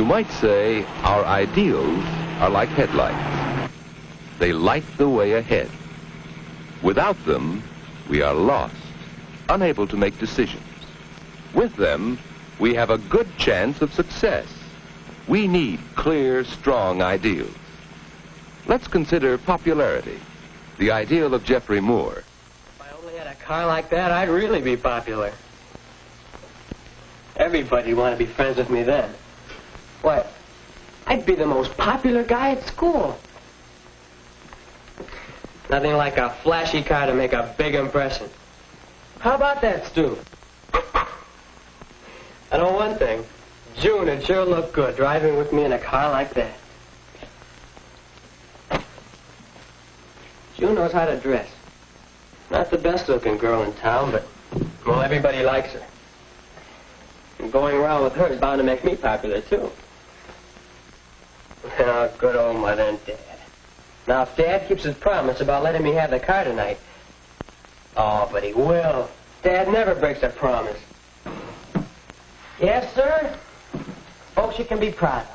You might say our ideals are like headlights. They light the way ahead. Without them, we are lost, unable to make decisions. With them, we have a good chance of success. We need clear, strong ideals. Let's consider popularity, the ideal of Jeffrey Moore. If I only had a car like that, I'd really be popular. Everybody would want to be friends with me then. What? I'd be the most popular guy at school. Nothing like a flashy car to make a big impression. How about that, Stu? I know one thing. June would sure look good driving with me in a car like that. June knows how to dress. Not the best-looking girl in town, but, well, everybody likes her. And going around with her is bound to make me popular, too. Oh, good old Mother and Dad. Now, if Dad keeps his promise about letting me have the car tonight... Oh, but he will. Dad never breaks a promise. Yes, sir? Folks you can be proud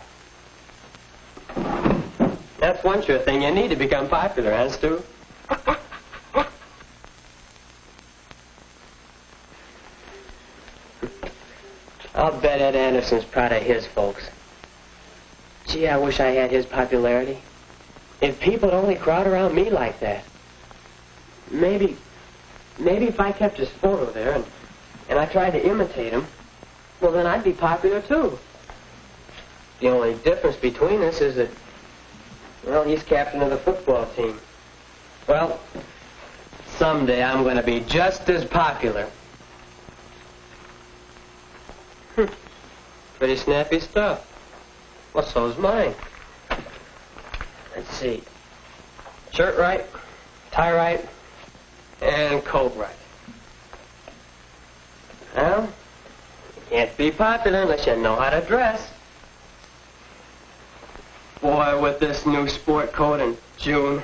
of. That's one sure thing you need to become popular, huh, Stu? I'll bet Ed Anderson's proud of his folks. Gee, I wish I had his popularity. If people would only crowd around me like that. Maybe if I kept his photo there and I tried to imitate him, well, then I'd be popular, too. The only difference between us is that, well, he's captain of the football team. Well, someday I'm going to be just as popular. Pretty snappy stuff. Well, so's mine. Let's see. Shirt right, tie right, and coat right. Well, you can't be popular unless you know how to dress. Boy, with this new sport coat in June,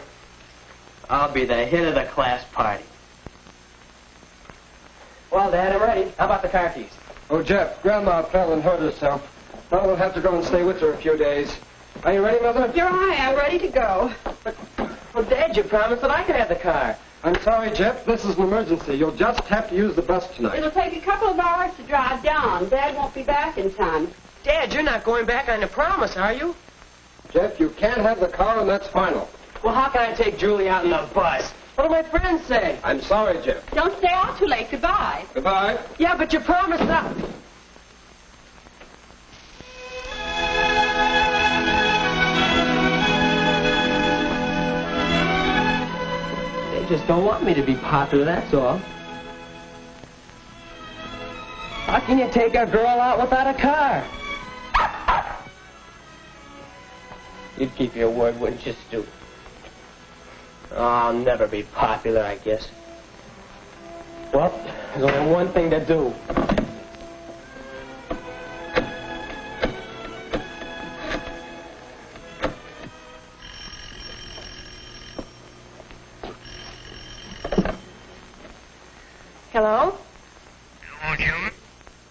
I'll be the hit of the class party. Well, Dad, I'm ready. How about the car keys? Oh, Jeff, Grandma fell and hurt herself. Now we'll have to go and stay with her a few days. Are you ready, Mother? You're right. I'm ready to go. Well, Dad, you promised that I could have the car. I'm sorry, Jeff. This is an emergency. You'll just have to use the bus tonight. It'll take a couple of hours to drive down. Dad won't be back in time. Dad, you're not going back on the promise, are you? Jeff, you can't have the car, and that's final. Well, how can I take Julie out in the bus? What do my friends say? I'm sorry, Jeff. Don't stay out too late. Goodbye. Goodbye. Yeah, but you promised not. They just don't want me to be popular, that's all. How can you take a girl out without a car? You'd keep your word, wouldn't you, Stu? Oh, I'll never be popular, I guess. Well, there's only one thing to do. Hello? Hello, June.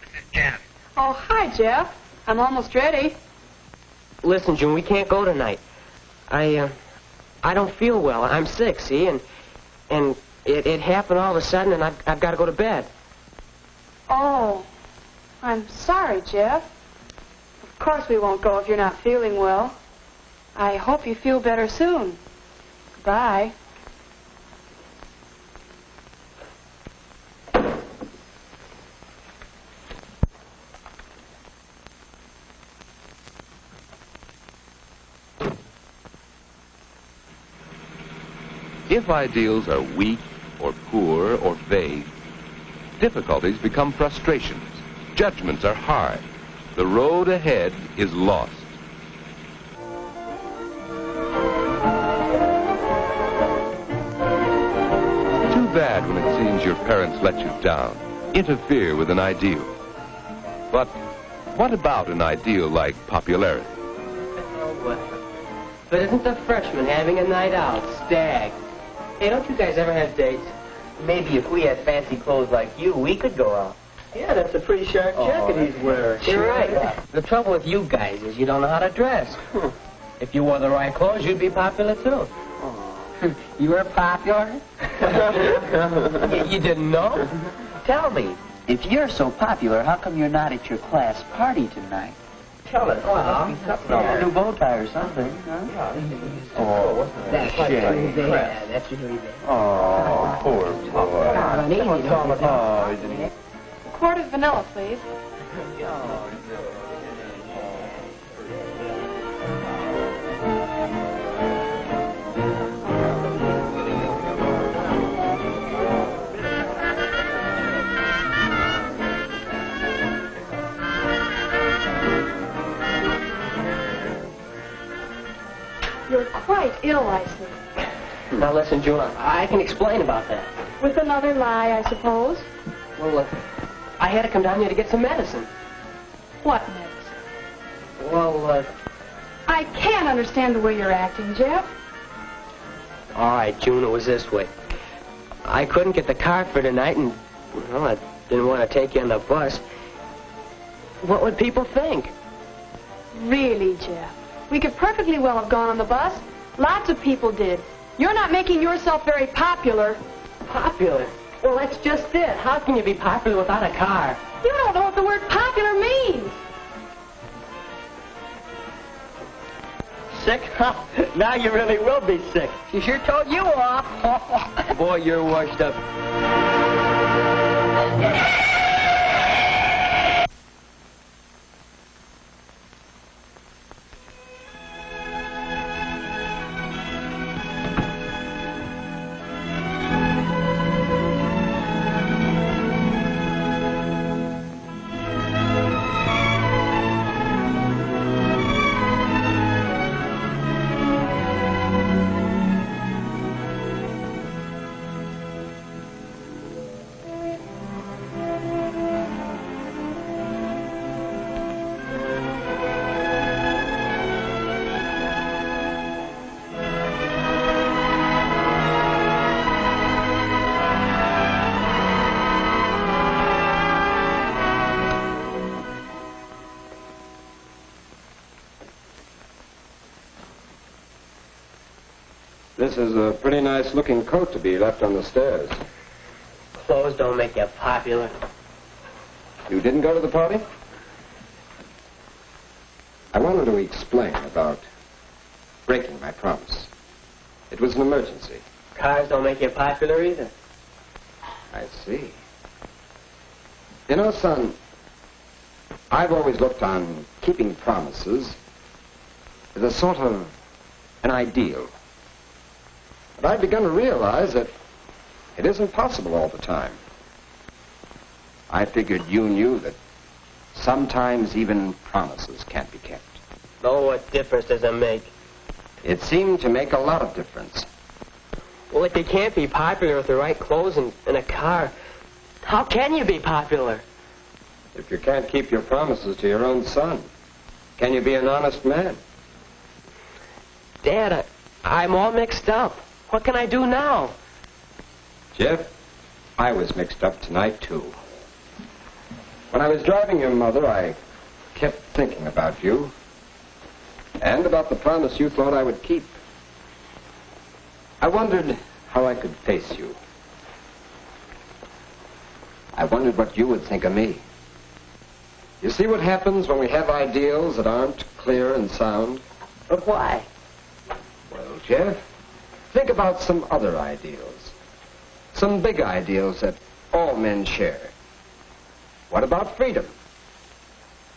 This is Jeff. Oh, hi, Jeff. I'm almost ready. Listen, June, we can't go tonight. I don't feel well. I'm sick, see? And it happened all of a sudden, and I've got to go to bed. Oh, I'm sorry, Jeff. Of course we won't go if you're not feeling well. I hope you feel better soon. Goodbye. If ideals are weak or poor or vague, difficulties become frustrations. Judgments are hard. The road ahead is lost. Too bad when it seems your parents let you down, interfere with an ideal. But what about an ideal like popularity? Oh, well. But isn't the freshman having a night out? Stag. Hey, don't you guys ever have dates? Maybe if we had fancy clothes like you, we could go out. Yeah, that's a pretty sharp jacket he's wearing. You're right. The trouble with you guys is you don't know how to dress. If you wore the right clothes, you'd be popular, too. You were popular? You didn't know? Tell me. If you're so popular, how come you're not at your class party tonight? Tell us. A new bow tie or something, huh? Oh, That's shame. Yeah, that's really bad. Oh, poor boy. A quart of vanilla, please. You're quite ill, I see. Now listen, June, I can explain about that. With another lie, I suppose. Well, I had to come down here to get some medicine. What medicine? Well, I can't understand the way you're acting, Jeff. all right, June, it was this way. I couldn't get the car for tonight, and, well, I didn't want to take you on the bus. What would people think? Really, Jeff. We could perfectly well have gone on the bus. Lots of people did. You're not making yourself very popular. Popular? Well, that's just it. How can you be popular without a car? You don't know what the word popular means. Sick? Now you really will be sick. She sure told you off. Boy, you're washed up. This is a pretty nice-looking coat to be left on the stairs. Clothes don't make you popular. You didn't go to the party? I wanted to explain about breaking my promise. It was an emergency. Cars don't make you popular either. I see. You know, son, I've always looked on keeping promises as a sort of an ideal. But I've begun to realize that it isn't possible all the time. I figured you knew that sometimes even promises can't be kept. Oh, what difference does it make? It seemed to make a lot of difference. Well, if you can't be popular with the right clothes and a car, how can you be popular? If you can't keep your promises to your own son, can you be an honest man? Dad, I'm all mixed up. What can I do now? Jeff, I was mixed up tonight, too. When I was driving your mother, I kept thinking about you and about the promise you thought I would keep. I wondered how I could face you. I wondered what you would think of me. You see what happens when we have ideals that aren't clear and sound? But why? Well, Jeff, think about some other ideals. Some big ideals that all men share. What about freedom?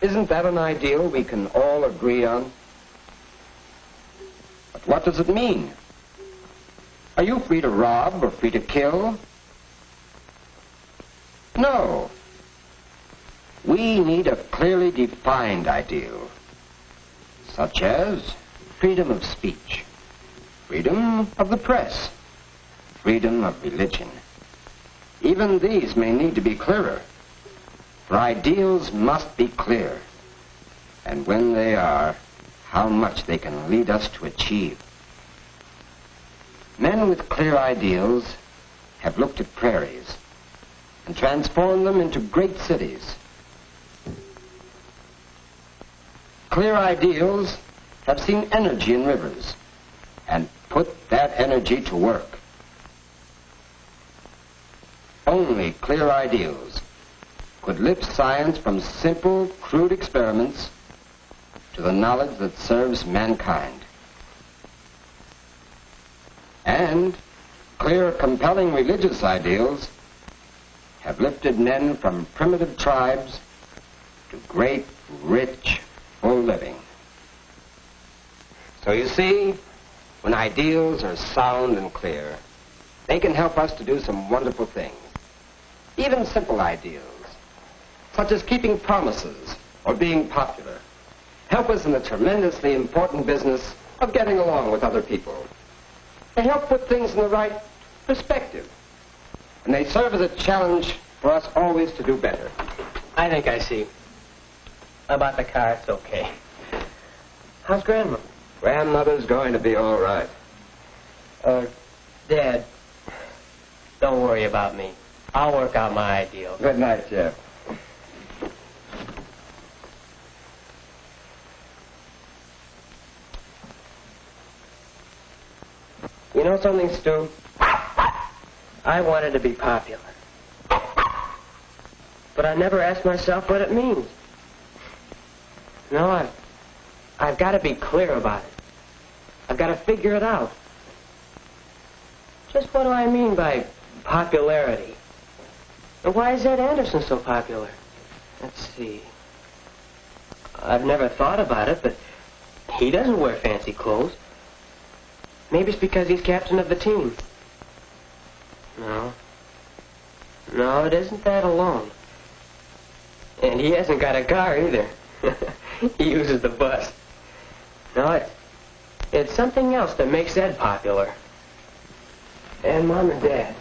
Isn't that an ideal we can all agree on? But what does it mean? Are you free to rob or free to kill? No. We need a clearly defined ideal, such as freedom of speech, freedom of the press, freedom of religion. Even these may need to be clearer, for ideals must be clear, and when they are, how much they can lead us to achieve. Men with clear ideals have looked at prairies and transform them into great cities. Clear ideals have seen energy in rivers and put that energy to work. Only clear ideals could lift science from simple, crude experiments to the knowledge that serves mankind. And clear, compelling religious ideals have lifted men from primitive tribes to great, rich, full living. So you see, when ideals are sound and clear, they can help us to do some wonderful things. Even simple ideals, such as keeping promises or being popular, help us in the tremendously important business of getting along with other people. They help put things in the right perspective, and they serve as a challenge for us always to do better. I think I see. About the car, it's okay. How's Grandma? Grandmother's going to be all right. Dad, don't worry about me. I'll work out my ideals. Good night, Jeff. You know something, Stu? I wanted to be popular. But I never asked myself what it means. No, I've got to be clear about it. I've got to figure it out. Just what do I mean by popularity? And why is Ed Anderson so popular? Let's see. I've never thought about it, but he doesn't wear fancy clothes. Maybe it's because he's captain of the team. No, it isn't that alone. And he hasn't got a car either. He uses the bus. No, it's something else that makes Ed popular. And Mom and Dad,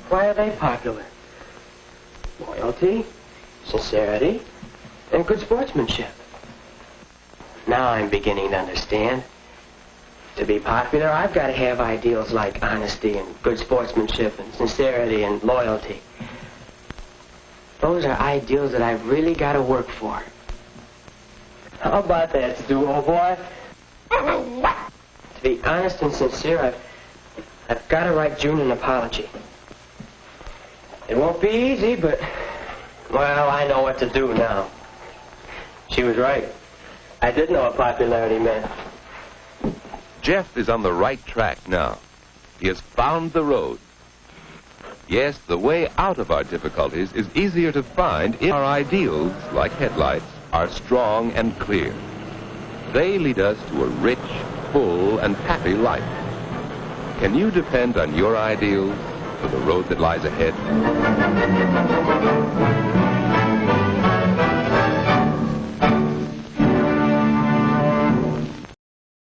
why are they popular? Loyalty, sincerity, and good sportsmanship. Now I'm beginning to understand. To be popular, I've got to have ideals like honesty and good sportsmanship and sincerity and loyalty. Those are ideals that I've really got to work for. How about that, Stu, old boy? To be honest and sincere, I've got to write June an apology. It won't be easy, but, well, I know what to do now. She was right. I did know what popularity meant. Jeff is on the right track now. He has found the road. Yes, the way out of our difficulties is easier to find if our ideals, like headlights, are strong and clear. They lead us to a rich, full, and happy life. Can you depend on your ideals for the road that lies ahead?